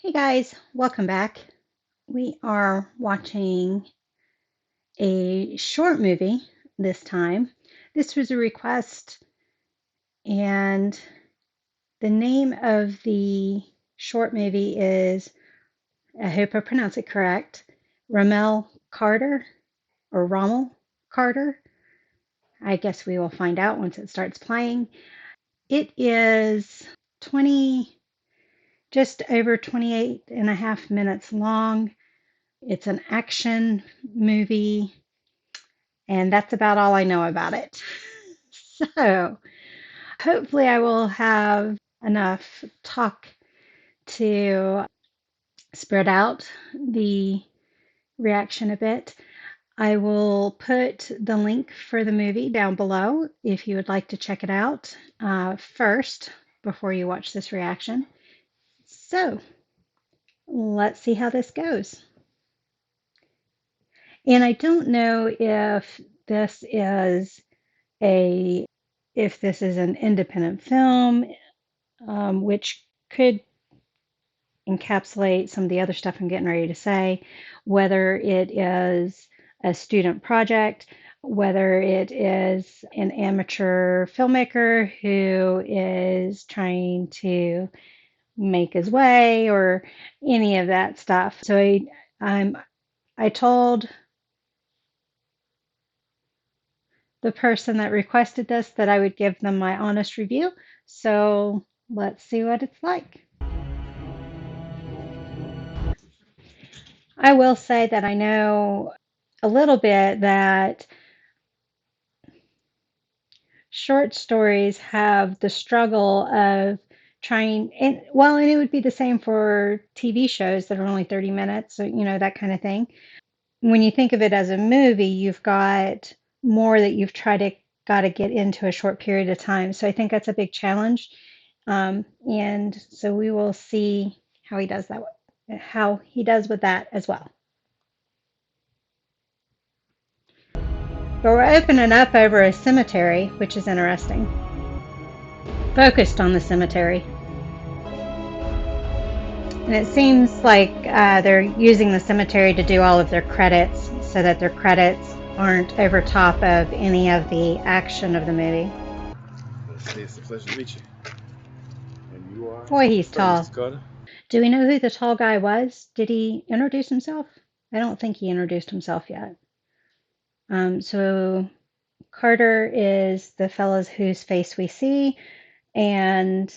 Hey guys, welcome back. We are watching a short movie this time. This was a request, and the name of the short movie is, I hope I pronounce it correct, Ramel Carter or Rommel Carter. I guess we will find out once it starts playing. It is 20, just over 28 and a half minutes long. It's an action movie, and that's about all I know about it. So hopefully, I will have enough talk to spread out the reaction a bit. I will put the link for the movie down below if you would like to check it out first before you watch this reaction. So let's see how this goes. And I don't know this is a if this is an independent film, which could encapsulate some of the other stuff I'm getting ready to say, whether it is a student project, whether it is an amateur filmmaker who is trying to make his way, or any of that stuff. So I told the person that requested this that I would give them my honest review. So let's see what it's like. I will say that I know a little bit that short stories have the struggle of trying, and it would be the same for TV shows that are only 30 minutes, that kind of thing. When you think of it as a movie, you've got more that you've tried to got to get into a short period of time. So I think that's a big challenge. And so we will see how he does how he does with that as well. But we're opening up over a cemetery, which is interesting. Focused on the cemetery. And it seems like they're using the cemetery to do all of their credits so that their credits aren't over top of any of the action of the movie. It's a pleasure to meet you. And you are? Boy, he's Sorry, tall. Mr. Carter. Do we know who the tall guy was? Did he introduce himself? I don't think he introduced himself yet. So Carter is the fellows whose face we see. And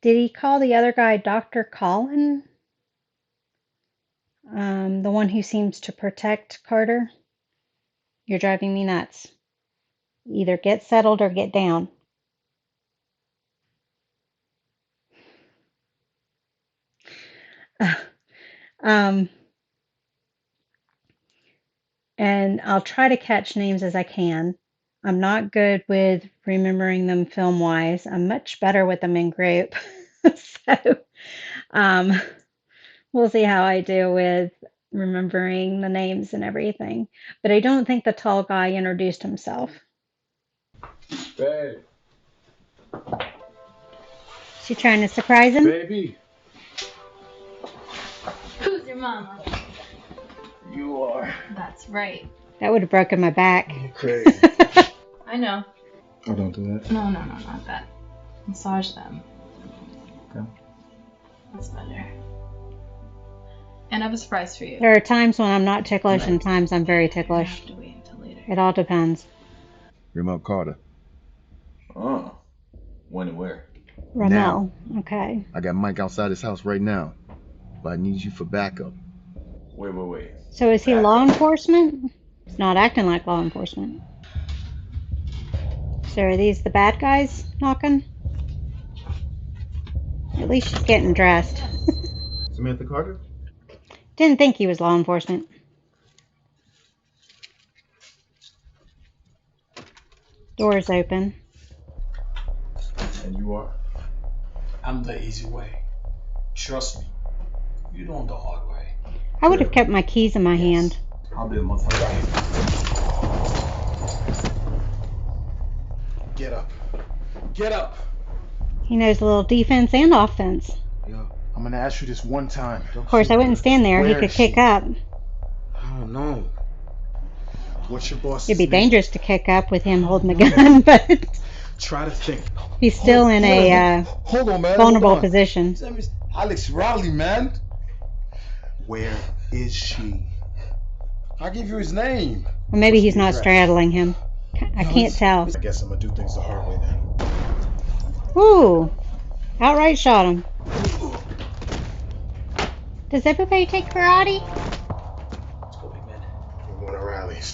did he call the other guy Dr. Colin? The one who seems to protect Carter? You're driving me nuts. Either get settled or get down. um, and I'll try to catch names as I can. I'm not good with remembering them film wise. I'm much better with them in group. So um, we'll see how I do with remembering the names and everything. But I don't think the tall guy introduced himself. Babe. She trying to surprise him? Baby. Who's your mama? You are. That's right. That would have broken my back. You're crazy. I know. Oh, don't do that. No, not that. Massage them. Okay. That's better. And I have a surprise for you. There are times when I'm not ticklish and times I'm very You ticklish. have to wait until later. It all depends. Ramel Carter. Oh. When and where? Ramel. Okay. I got Mike outside his house right now, but I need you for backup. Wait. So is he law enforcement? He's not acting like law enforcement. So are these the bad guys knocking? At least she's getting dressed. Samantha Carter? Didn't think he was law enforcement. Door's open. And you are? I'm the easy way. Trust me. You don't the hard way. I would have kept my keys in my hand. I'll be the motherfucker. Get up. Get up. He knows a little defense and offense. Yo, I'm gonna ask you this one time. Of course, I wouldn't stand there. He Where could is kick she? up. I don't know. What's your It'd be boss's name? dangerous to kick up with him I don't holding a know. gun, but Try to think. he's still in Hold on, man. a Hold on, man. Hold vulnerable on. position. His name is Alex Rowley, man. Where is she? I'll give you his name. Or maybe What's he's the not address? straddling him. I Yo, can't tell. I guess I'm gonna do things the hard way then. Ooh, outright shot him. Does everybody take karate? Let's go, big man. We're going to rallies.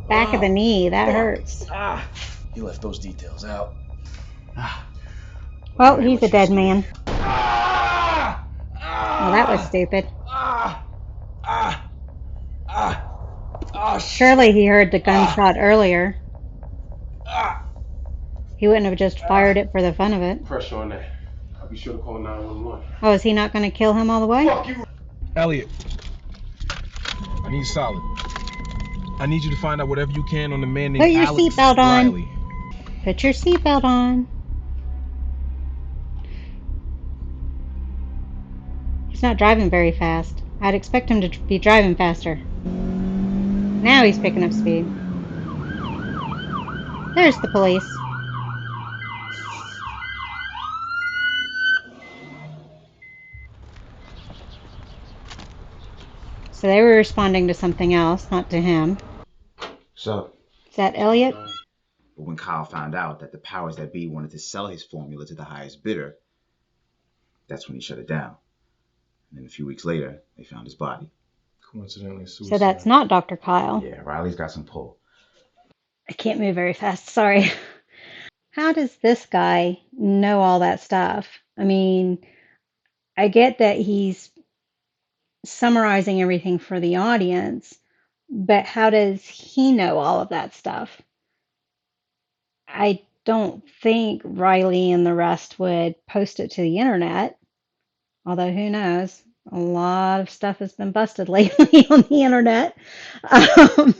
Back of the knee, that hurts. He left those details out. Well, Right, he's what a dead used to be. man. Well, that was stupid. Surely Shit. he heard the gunshot earlier. He wouldn't have just fired it for the fun of it. Pressure on that. I'll be sure to call 911. Oh, is he not going to kill him all the way? Fuck you. Elliot, I need solid. I need you to find out whatever you can on the man named Put your Alex seatbelt on. Riley. Put your seatbelt on. He's not driving very fast. I'd expect him to be driving faster. Now he's picking up speed. There's the police. So they were responding to something else, not to him. What's up? Is that Elliot? But when Kyle found out that the powers that be wanted to sell his formula to the highest bidder, that's when he shut it down. And then a few weeks later, they found his body. Coincidentally, suicide. So that's not Dr. Kyle. Yeah, Riley's got some pull. I can't move very fast, sorry. How does this guy know all that stuff? I mean, I get that he's summarizing everything for the audience, but how does he know all of that stuff? I don't think Riley and the rest would post it to the internet, although who knows? A lot of stuff has been busted lately on the internet um,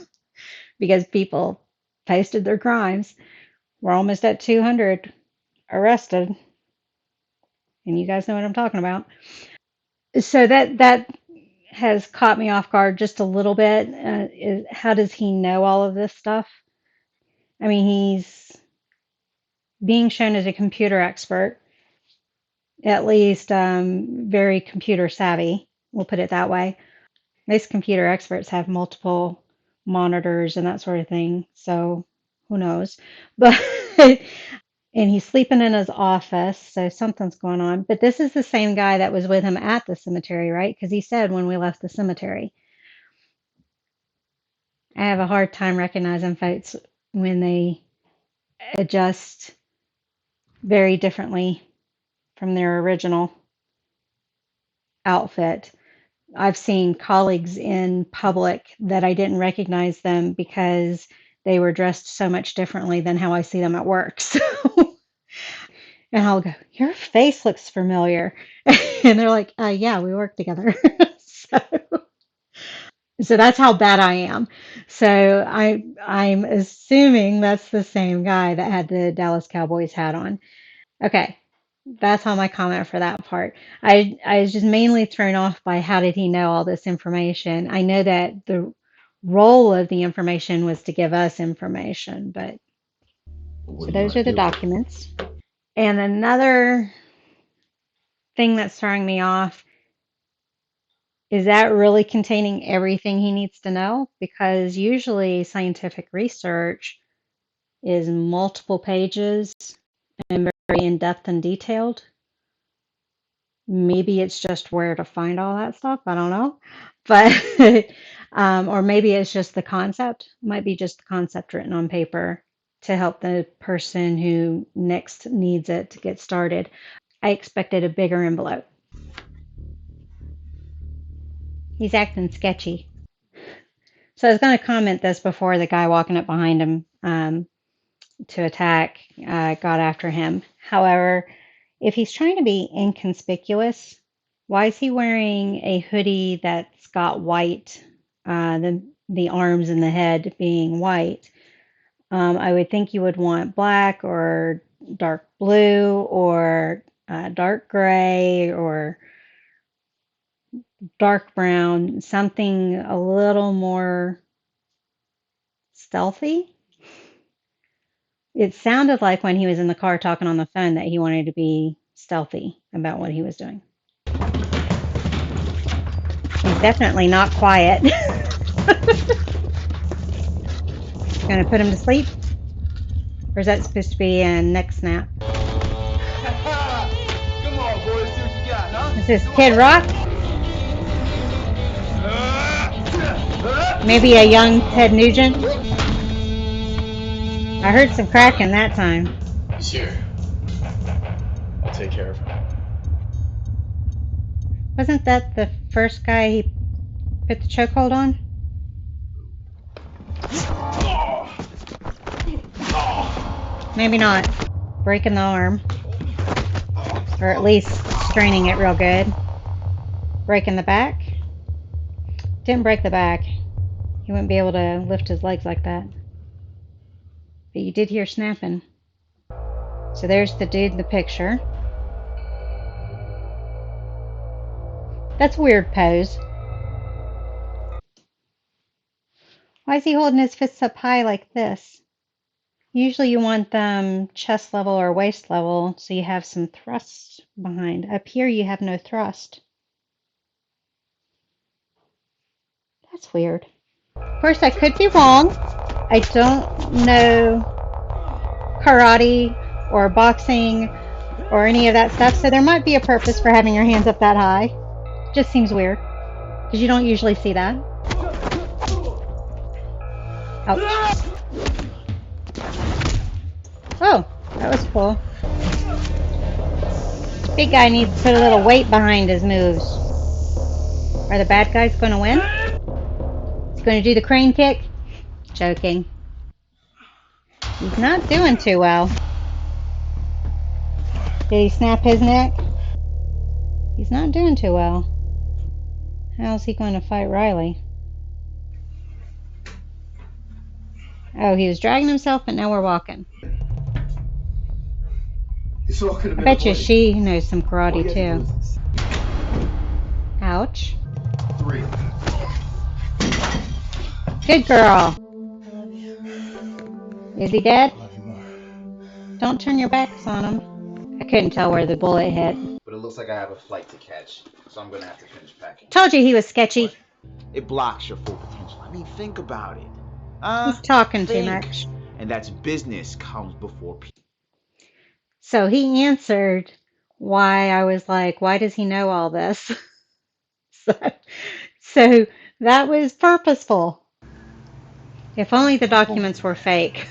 because people posted their crimes. We're almost at 200 arrested, and you guys know what I'm talking about. So that has caught me off guard just a little bit. How does he know all of this stuff? I mean, he's being shown as a computer expert, at least very computer savvy. We'll put it that way. Most computer experts have multiple monitors and that sort of thing. So who knows? But and he's sleeping in his office, so something's going on. But this is the same guy that was with him at the cemetery, right? Because he said when we left the cemetery. I have a hard time recognizing folks when they adjust very differently from their original outfit. I've seen colleagues in public that I didn't recognize them because they were dressed so much differently than how I see them at work. So, and I'll go, "Your face looks familiar," and they're like, "Yeah, we work together." so, so that's how bad I am. So I'm assuming that's the same guy that had the Dallas Cowboys hat on. Okay, that's all my comment for that part. I was just mainly thrown off by how did he know all this information. I know that the role of the information was to give us information, but But what so are you those gonna are the do? documents. And another thing that's throwing me off is that really containing everything he needs to know? Because usually scientific research is multiple pages and very in depth and detailed. Maybe it's just where to find all that stuff. I don't know. But, or maybe it's just the concept. Might be just the concept written on paper to help the person who next needs it to get started. I expected a bigger envelope. He's acting sketchy. So I was going to comment this before the guy walking up behind him to attack got after him. However, if he's trying to be inconspicuous, why is he wearing a hoodie that's got white, the arms and the head being white? I would think you would want black or dark blue or dark gray or dark brown, something a little more stealthy. It sounded like when he was in the car talking on the phone that he wanted to be stealthy about what he was doing. He's definitely not quiet. Going to put him to sleep? Or is that supposed to be a neck snap? Come on, boys, see what you got, huh? Is this Kid Rock? Maybe a young Ted Nugent? I heard some cracking that time. He's here. I'll take care of him. Wasn't that the first guy he put the chokehold on? Maybe not. Breaking the arm. Or at least straining it real good. Breaking the back. Didn't break the back. He wouldn't be able to lift his legs like that. But you did hear snapping. So there's the dude in the picture. That's a weird pose. Why is he holding his fists up high like this? Usually you want them chest level or waist level so you have some thrust behind. Up here you have no thrust. That's weird. Of course, I could be wrong. I don't know karate or boxing or any of that stuff, so there might be a purpose for having your hands up that high. Just seems weird because you don't usually see that. Ouch. Oh, that was cool. Big guy needs to put a little weight behind his moves. Are the bad guys going to win? He's going to do the crane kick? Joking. He's not doing too well. Did he snap his neck? He's not doing too well. How's he going to fight Riley? Oh, he was dragging himself, but now we're walking. This all could have I been bet you avoided. she knows some All karate you had to do too. is Ouch. 3. Good girl. Is he dead? I love you more. Don't turn your backs on him. I couldn't tell where the bullet hit. But it looks like I have a flight to catch, so I'm gonna have to finish packing. Told you he was sketchy. It blocks your full potential. I mean, think about it. He's talking too Think. much. And that's business comes before peace. So he answered why I was like, why does he know all this? So that was purposeful. If only the documents were fake.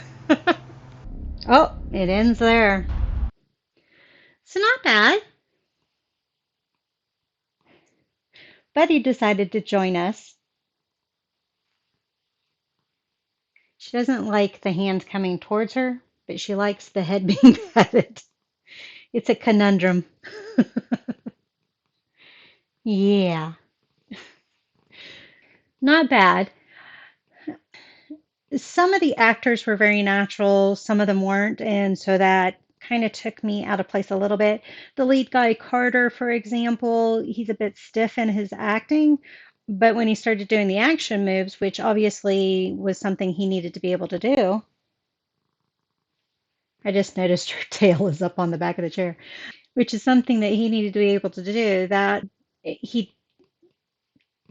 Oh, it ends there. So not bad. Betty decided to join us. She doesn't like the hand coming towards her, but she likes the head being patted. It's a conundrum. Yeah, not bad. Some of the actors were very natural, some of them weren't, and so that kind of took me out of place a little bit. The lead guy, Carter, for example, he's a bit stiff in his acting, but when he started doing the action moves, which obviously was something he needed to be able to do, I just noticed her tail is up on the back of the chair, which is something that he needed to be able to do, that he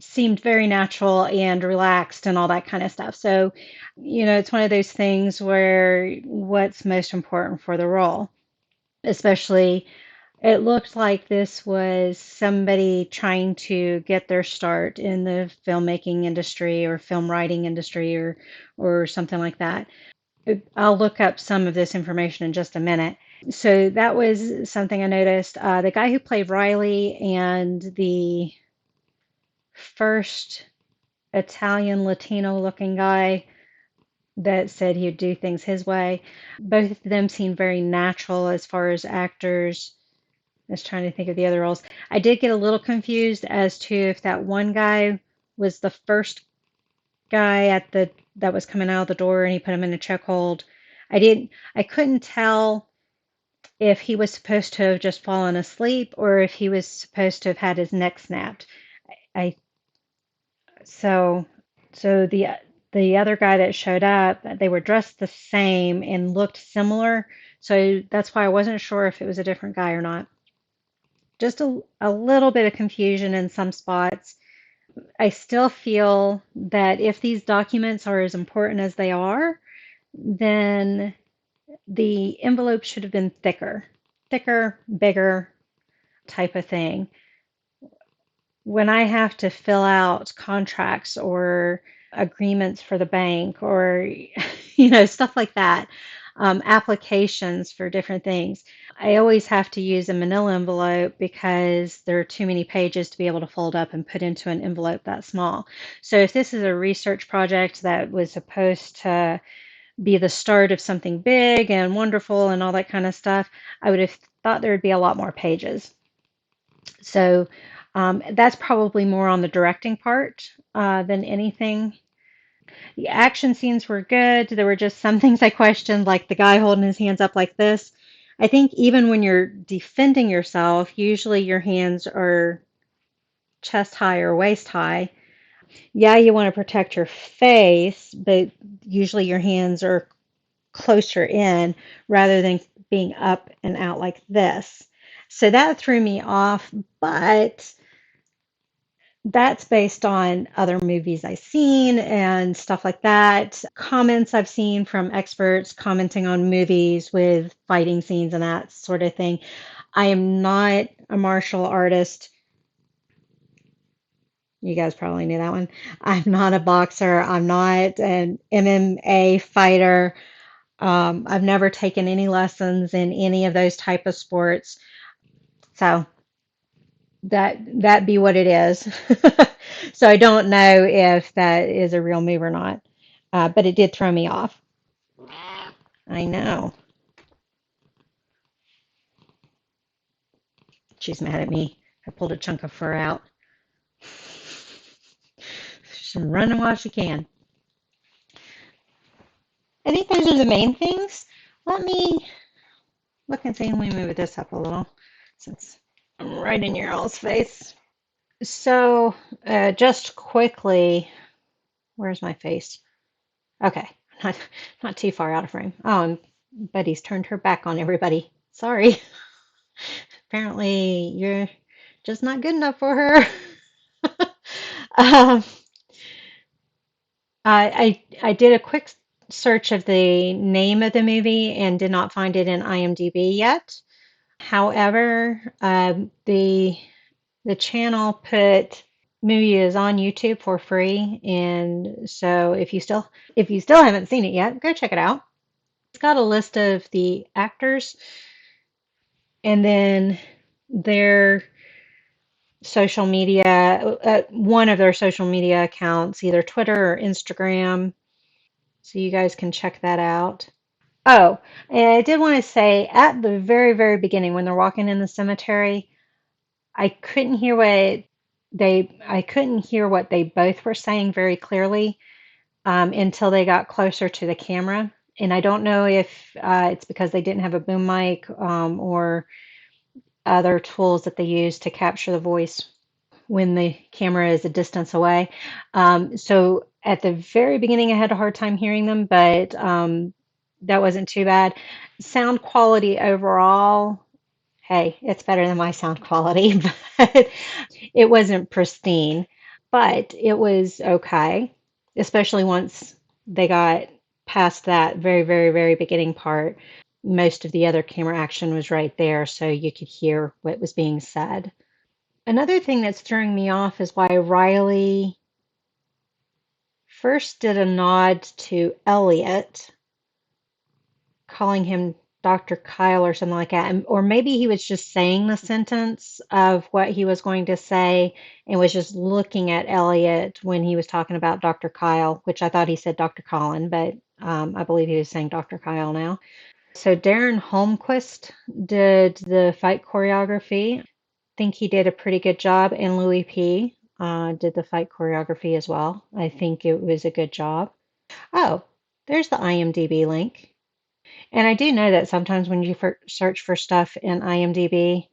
seemed very natural and relaxed and all that kind of stuff. So, it's one of those things where what's most important for the role, especially it looked like this was somebody trying to get their start in the filmmaking industry or film writing industry or something like that. I'll look up some of this information in just a minute. So that was something I noticed. The guy who played Riley and the first Italian Latino looking guy that said he'd do things his way. Both of them seemed very natural as far as actors. I was trying to think of the other roles. I did get a little confused as to if that one guy was the first guy at the that was coming out of the door and he put him in a chokehold. I couldn't tell if he was supposed to have just fallen asleep or if he was supposed to have had his neck snapped. I so so the other guy that showed up, they were dressed the same and looked similar. So that's why I wasn't sure if it was a different guy or not. Just a little bit of confusion in some spots. I still feel that if these documents are as important as they are, then the envelope should have been thicker, bigger type of thing. When I have to fill out contracts or agreements for the bank or stuff like that, applications for different things, I always have to use a manila envelope because there are too many pages to be able to fold up and put into an envelope that small. So if this is a research project that was supposed to be the start of something big and wonderful and all that kind of stuff, I would have thought there would be a lot more pages. So that's probably more on the directing part than anything. The action scenes were good. There were just some things I questioned, like the guy holding his hands up like this. I think even when you're defending yourself, usually your hands are chest high or waist high. Yeah, you want to protect your face, but usually your hands are closer in rather than being up and out like this. So that threw me off, but that's based on other movies I've seen and stuff like that. Comments I've seen from experts commenting on movies with fighting scenes and that sort of thing. I am not a martial artist. You guys probably knew that one. I'm not a boxer. I'm not an MMA fighter. I've never taken any lessons in any of those type of sports. So that be what it is. So I don't know if that is a real move or not, but it did throw me off. I know. She's mad at me. I pulled a chunk of fur out. She's running while she can. I think those are the main things. Let me look and see. Let me move this up a little since I'm right in your all's face. So, just quickly, where's my face? Okay, not not too far out of frame. Oh, and Betty's turned her back on everybody. Sorry. Apparently, you're just not good enough for her. um, I did a quick search of the name of the movie and did not find it in IMDb yet. However, the channel put movie is on YouTube for free, and so if you still haven't seen it yet, go check it out. It's got a list of the actors and then their social media, one of their social media accounts, either Twitter or Instagram. So you guys can check that out. Oh, and I did want to say at the very, very beginning when they're walking in the cemetery, I couldn't hear what they both were saying very clearly until they got closer to the camera. And I don't know if it's because they didn't have a boom mic or other tools that they use to capture the voice when the camera is a distance away. So at the very beginning, I had a hard time hearing them, but that wasn't too bad. Sound quality overall, hey, it's better than my sound quality, but it wasn't pristine, but it was okay, especially once they got past that very, very, very beginning part. Most of the other camera action was right there, so you could hear what was being said. Another thing that's throwing me off is why Riley first did a nod to Elliot, calling him Dr. Kyle or something like that. Or maybe he was just saying the sentence of what he was going to say and was just looking at Elliot when he was talking about Dr. Kyle, which I thought he said Dr. Colin, but I believe he was saying Dr. Kyle now. So Darren Holmquist did the fight choreography. I think he did a pretty good job, and Louis P. did the fight choreography as well. I think it was a good job. Oh, there's the IMDb link. And I do know that sometimes when you search for stuff in IMDb,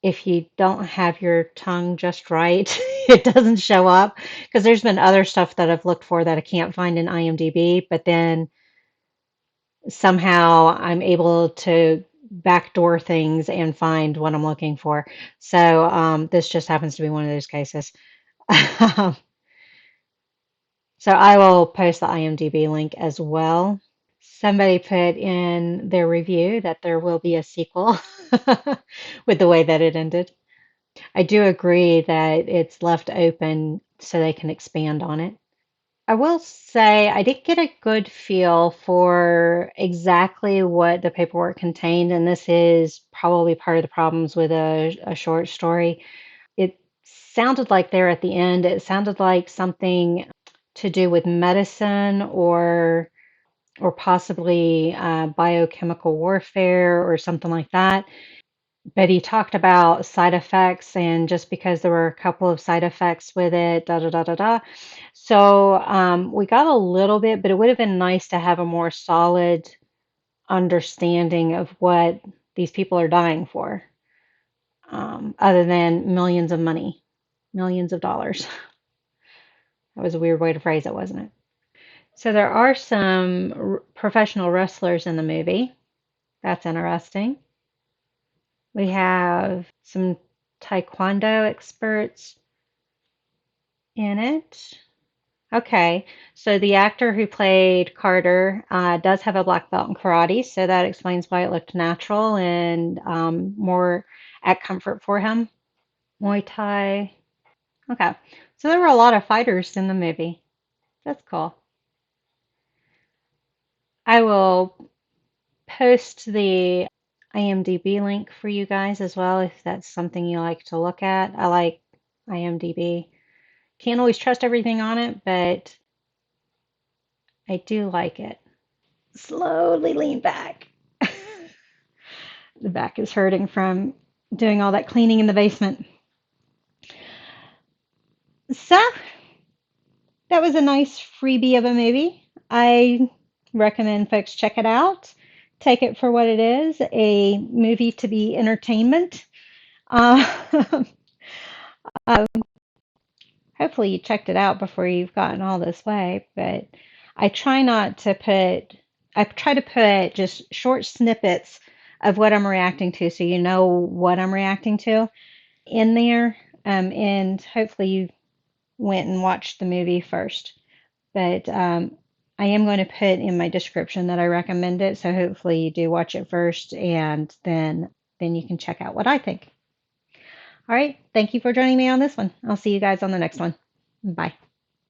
if you don't have your tongue just right, it doesn't show up. Because there's been other stuff that I've looked for that I can't find in IMDb, but then somehow I'm able to backdoor things and find what I'm looking for. So this just happens to be one of those cases. So I will post the IMDb link as well. Somebody put in their review that there will be a sequel with the way that it ended. I do agree that it's left open so they can expand on it. I will say I did get a good feel for exactly what the paperwork contained, and this is probably part of the problems with a short story. It sounded like there at the end, it sounded like something to do with medicine or possibly biochemical warfare or something like that. But he talked about side effects, and just because there were a couple of side effects with it, da da da da da. So we got a little bit, but it would have been nice to have a more solid understanding of what these people are dying for, other than millions of money, millions of dollars. That was a weird way to phrase it, wasn't it? So there are some professional wrestlers in the movie. That's interesting. We have some taekwondo experts in it. Okay, so the actor who played Carter does have a black belt in karate, so that explains why it looked natural and more at comfort for him. Muay Thai. Okay, so there were a lot of fighters in the movie. That's cool. I will post the IMDb link for you guys as well if that's something you like to look at. I like IMDb. Can't always trust everything on it, but I do like it. Slowly lean back. The back is hurting from doing all that cleaning in the basement. So, that was a nice freebie of a movie. I recommend folks check it out. Take it for what it is, a movie to be entertainment. Uh, hopefully you checked it out before you've gotten all this way, but I try not to put, I try to put just short snippets of what I'm reacting to so you know what I'm reacting to in there. And hopefully you went and watched the movie first. But I am going to put in my description that I recommend it, so hopefully you do watch it first and then you can check out what I think. All right, thank you for joining me on this one. I'll see you guys on the next one. Bye.